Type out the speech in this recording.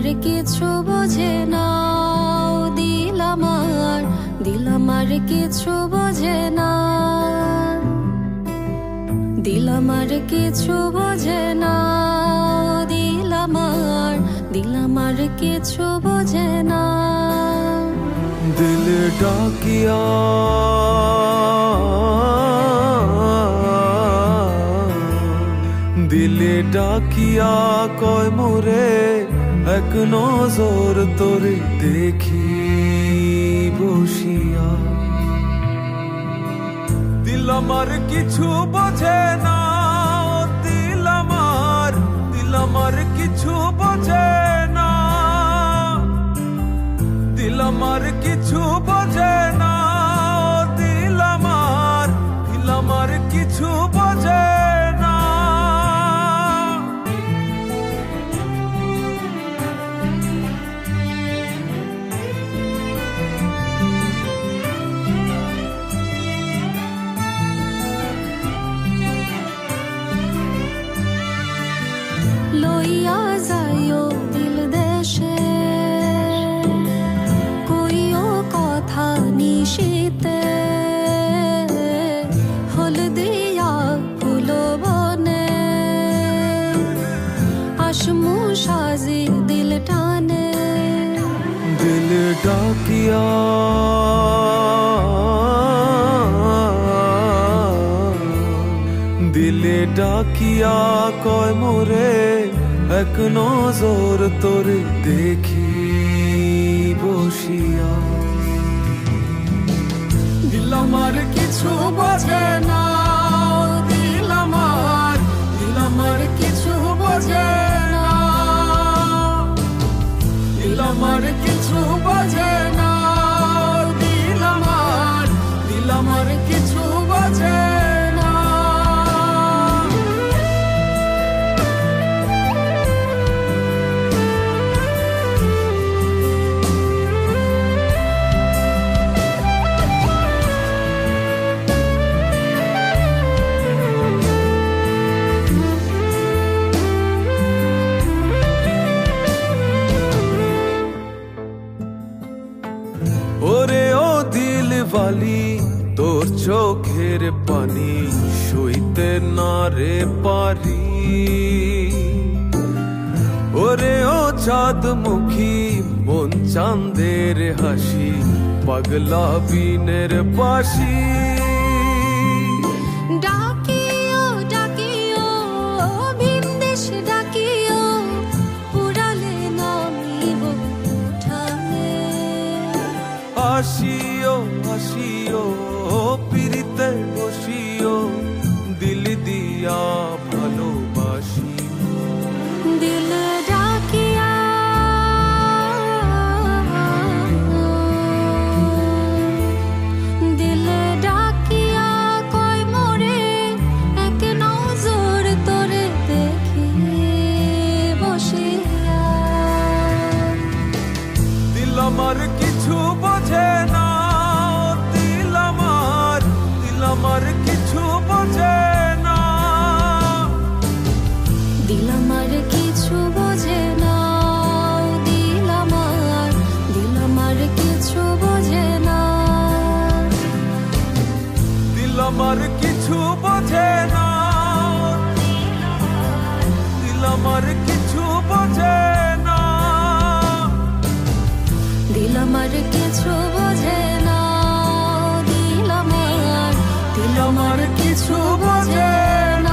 আমার কিছু বোঝে না, দিল আমার কিছু বোঝে না, দিল আমার কিছু বোঝে না, দিল আমার কিছু বোঝে না। दिल डाकिया दिले डाकिया कय मोरे एक नजर तोरे देखी बसिया। दिल आमार किछु बोझे ना, दिल आमार किछु बोझे ना, दिल आमार किछु बोझे ना, दिल आमार किछु बोझे ना। লইয়া যাইও দিল দেশে, কইও কথা নিশিতে, হলদিয়া ফুল বনে, আসমু সাজি দিল টানে। दिल डाकिया दिले डाकिया कय मोरे एक नजर तोरे देखी बसिया। दिल आमार किछु बोझे ना, दिल आमार किछु बोझे ना, दिल आमार किछु बोझे ना, दिल आमार किछु बोझे ना। ওরে ও দিল বালি তোর চোখের পানি সইতে না রে পারি। ওরে ও চাঁদ মুখী মন চাঁদের হাসি পাগলা বিনের বাসি। ডাকিও ডাকিও ভিনদেশ ডাকিও, উড়ালে নামিব উঠানে। আসিও আসিও পিরিতে বসিও দিল দিয়া ভালোবাসি। দিল ডাকিয়া দিল ডাকিয়া কয় মোরে এক নজর তোরে দেখি বসিয়া। দিল আমার কিছু বোঝে না, দিল আমার কিছু বোঝে না, দিল আমার কিছু বোঝে না, দিল আমার কিছু বোঝে না, দিল আমার কিছু বোঝে না, দিল আমার কিছু বোঝে না, দিল আমার কিছু বোঝে না, দিল আমার কিছু বোঝে না।